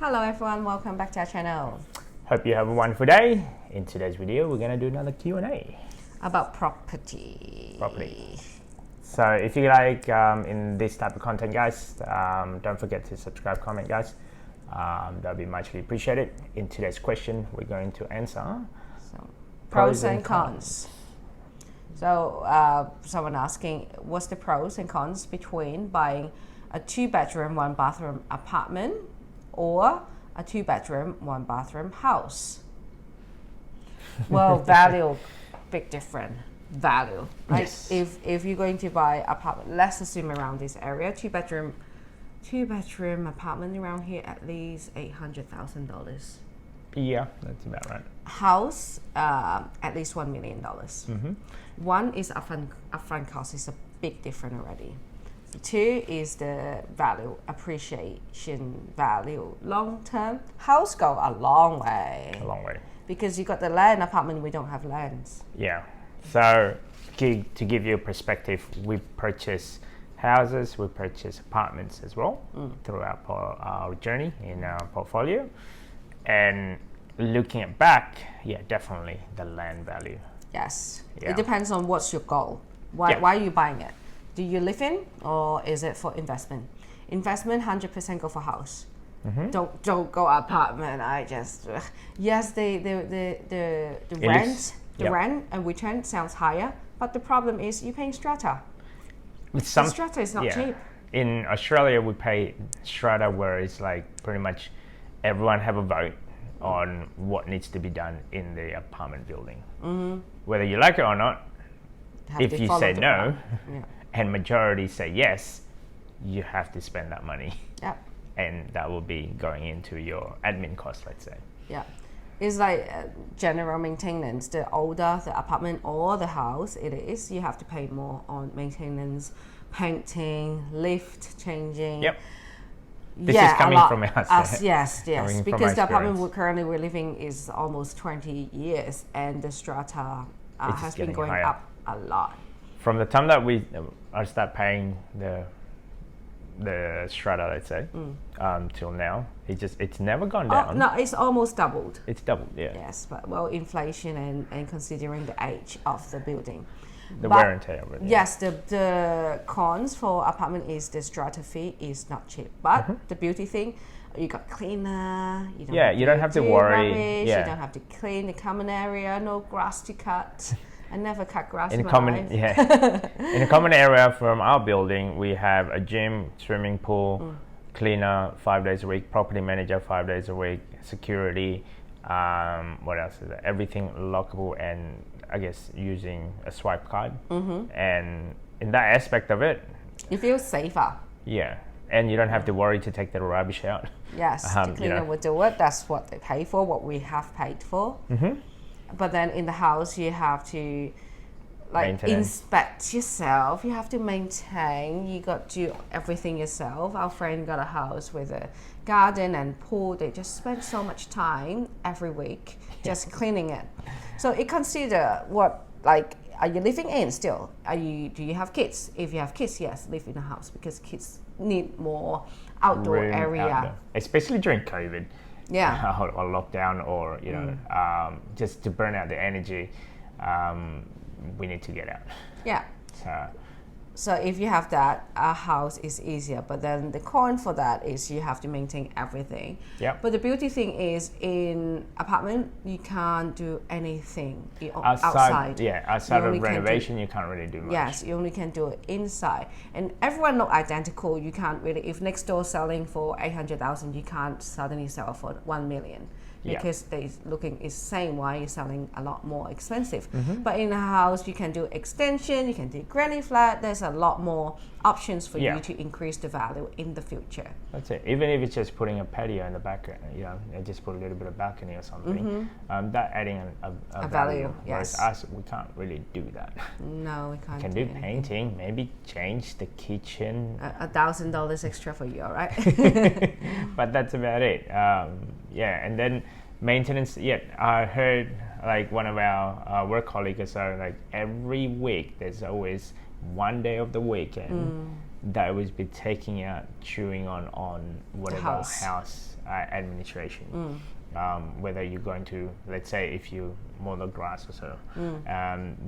Hello everyone, welcome back to our channel. Hope you have a wonderful day. In today's video, we're going to do another Q&A. About property. So if you like in this type of content, guys, don't forget to subscribe, comment, guys. That'll be muchly appreciated. In today's question, we're going to answer Pros and cons. So someone asking, what's the pros and cons between buying a 2-bedroom, 1-bathroom apartment or a 2-bedroom, 1-bathroom house? Well, value, big difference. Value, right? Yes. If you're going to buy apartment, let's assume around this area, 2-bedroom apartment around here, at least $800,000. Yeah, that's about right. House, at least $1 million. One is upfront cost, is a big difference already. 2 is the value, appreciation value, long term. House go a long way. A long way. Because you got the land, apartment, we don't have lands. Yeah. So to give you a perspective, we purchase houses, we purchase apartments as well throughout our journey in our portfolio. And looking at back, yeah, definitely the land value. Yes. Yeah. It depends on what's your goal. Why are you buying it? Do you live in, or is it for investment? Investment, 100% go for house. Don't go apartment. Yes, the rent and return sounds higher, but the problem is you're paying strata. The strata is not cheap. In Australia, we pay strata where it's like pretty much everyone have a vote on what needs to be done in the apartment building. Whether you like it or not, if you say no, and majority say yes, you have to spend that money. Yep. And that will be going into your admin costs, let's say. Yeah. It's like general maintenance. The older the apartment or the house it is, you have to pay more on maintenance, painting, lift changing. Yep. This is coming from us. Yes. Because the apartment we're living is almost 20 years and the strata has been going up a lot. From the time that I start paying the strata, let's say, till now, it's never gone down. No, it's almost doubled. It's doubled, yeah. Yes, but inflation and considering the age of the building. Wear and tear of it. Yes, the cons for apartment is the strata fee is not cheap. But the beauty thing, you got cleaner. You don't have to worry. Rubbish, you don't have to clean the common area. No grass to cut. I never cut grass in my life. In a common area from our building, we have a gym, swimming pool, cleaner 5 days a week, property manager 5 days a week, security. What else is there? Everything lockable and I guess using a swipe card. And in that aspect of it, you feel safer. Yeah, and you don't have to worry to take the rubbish out. Yes, the cleaner will do it. That's what they pay for, what we have paid for. But then in the house, you have to inspect yourself. You have to maintain. You got to do everything yourself. Our friend got a house with a garden and pool. They just spend so much time every week just cleaning it. So it consider are you living in still? Do you have kids? If you have kids, yes, live in a house because kids need more outdoor area. Especially during COVID. Yeah. Or lockdown, or just to burn out the energy, we need to get out. Yeah. So if you have that, a house is easier. But then the con for that is you have to maintain everything. Yeah. But the beauty thing is in apartment you can't do anything outside. Yeah, outside of renovation you can't really do much. Yes, you only can do it inside. And everyone not identical. You can't really. If next door selling for 800,000, you can't suddenly sell for 1 million. Because they looking is same why you're selling a lot more expensive. But in a house you can do extension, you can do granny flat. There's a lot more options for you to increase the value in the future. That's it. Even if it's just putting a patio in the back, and just put a little bit of balcony or something, that adding a value. Whereas us, we can't really do that. No, we can't. We can do painting, maybe change the kitchen. $1,000 extra for you, all right? But that's about it. And then maintenance. I heard like one of our work colleagues say like every week there's always one day of the weekend that would be taking out, chewing on whatever house administration. Whether you're going to, let's say, if you mow the grass or so,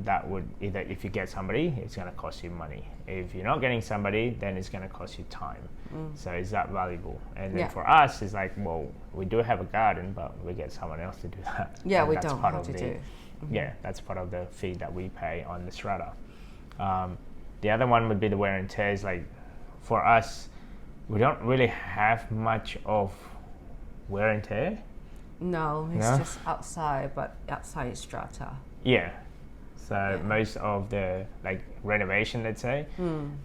that would either, if you get somebody, it's going to cost you money. If you're not getting somebody, then it's going to cost you time. So is that valuable? And then for us, it's like, well, we do have a garden, but we get someone else to do that. Yeah, we don't have to do. Yeah, that's part of the fee that we pay on the strata. The other one would be the wear and tear. Is like, for us, we don't really have much of wear and tear. No, it's just outside, but outside strata. Yeah. So most of the like renovation, let's say,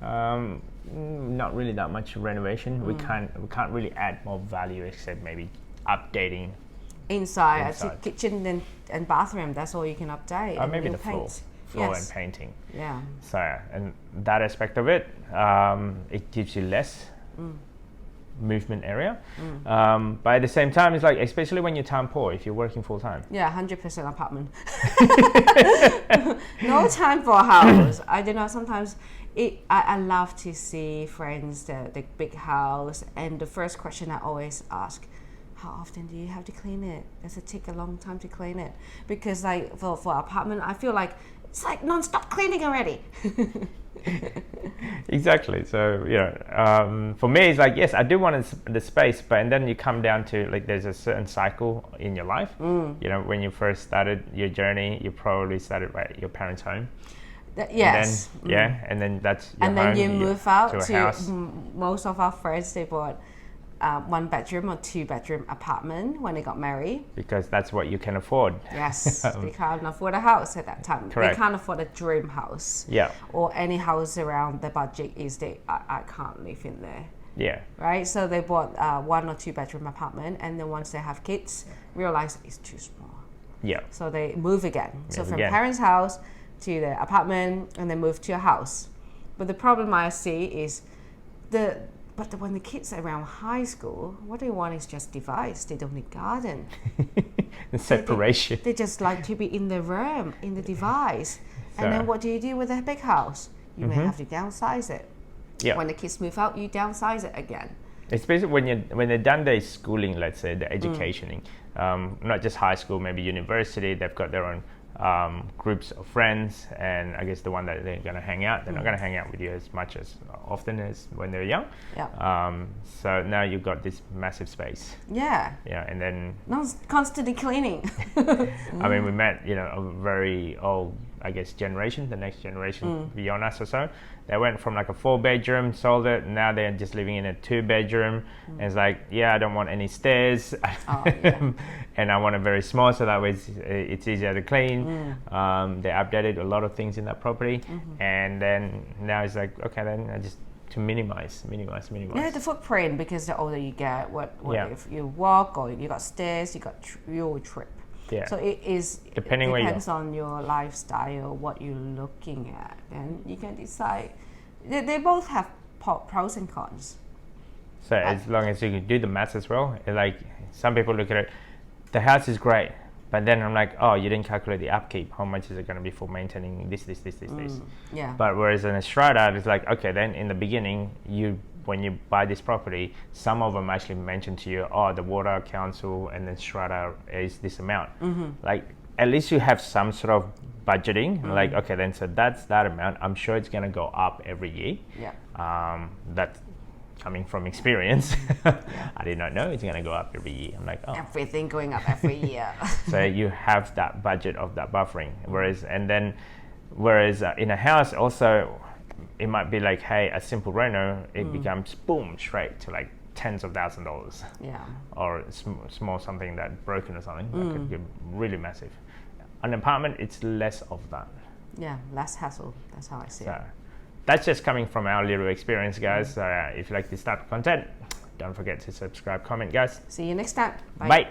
not really that much renovation. We can't really add more value except maybe updating inside. Kitchen and bathroom. That's all you can update. Or maybe the floor and painting. Yeah. So and that aspect of it, it gives you less movement area, but at the same time, it's like, especially when you're time poor, if you're working full time. Yeah, 100% apartment. No time for a house. I don't know. Sometimes I love to see friends the big house, and the first question I always ask, how often do you have to clean it? Does it take a long time to clean it? Because like for apartment, I feel like it's like non-stop cleaning already. Exactly. So for me, it's like, yes, I do want the space, but and then you come down to like, there's a certain cycle in your life. When you first started your journey, you probably started at your parents' home. Yes. And then, and then that's your and home, then you move out to a to house. Most of our friends, they bought 1 bedroom or 2 bedroom apartment when they got married. Because that's what you can afford. Yes, they can't afford a house at that time. Correct. They can't afford a dream house. Yeah. Or any house around the budget is I can't live in there. Yeah. Right. So they bought 1 or 2 bedroom apartment, and then once they have kids, realize it's too small. Yeah. So they move again. So from parents' house to the apartment, and then move to a house. But the problem I see is when the kids are around high school, what they want is just device. They don't need garden. The separation. They just like to be in the room, in the device. And then what do you do with a big house? You may have to downsize it. Yeah. When the kids move out, you downsize it again. Especially when they're done their schooling, let's say, the educationing, not just high school, maybe university, they've got their own groups of friends, and I guess the one that they're going to hang out, they're not going to hang out with you as much as often as when they're young. Yeah. So now you've got this massive space. Yeah. Yeah, and then constantly cleaning. I mean, we met, a very old, I guess, generation, the next generation beyond us or so. They went from like a 4-bedroom, sold it, and now they're just living in a 2-bedroom. And it's like, I don't want any stairs. And I want it very small, so that way it's easier to clean. They updated a lot of things in that property. And then now it's like, okay, then I just to minimize. Yeah, the footprint, because the older you get, what if you walk or you got stairs, you will trip. Yeah. So it depends on your lifestyle, what you're looking at, and you can decide. They both have pros and cons. So as long as you can do the maths as well, like some people look at it, the house is great, but then I'm like, oh, you didn't calculate the upkeep. How much is it going to be for maintaining this? Yeah. But whereas in a strata, it's like, okay, then in the beginning, when you buy this property, some of them actually mention to you, the water council and then strata is this amount. Like, at least you have some sort of budgeting. Like, okay, then so that's that amount. I'm sure it's going to go up every year. Yeah. That's coming from experience. I did not know it's going to go up every year. I'm like, everything going up every year. So you have that budget of that buffering. Whereas in a house also, it might be like, hey, a simple reno, it becomes boom, straight to like tens of thousands of dollars. Yeah. Or small something that broken or something that could get really massive. An apartment, it's less of that. Yeah, less hassle. That's how I see it. That's just coming from our little experience, guys. So if you like this type of content, don't forget to subscribe, comment, guys. See you next time. Bye.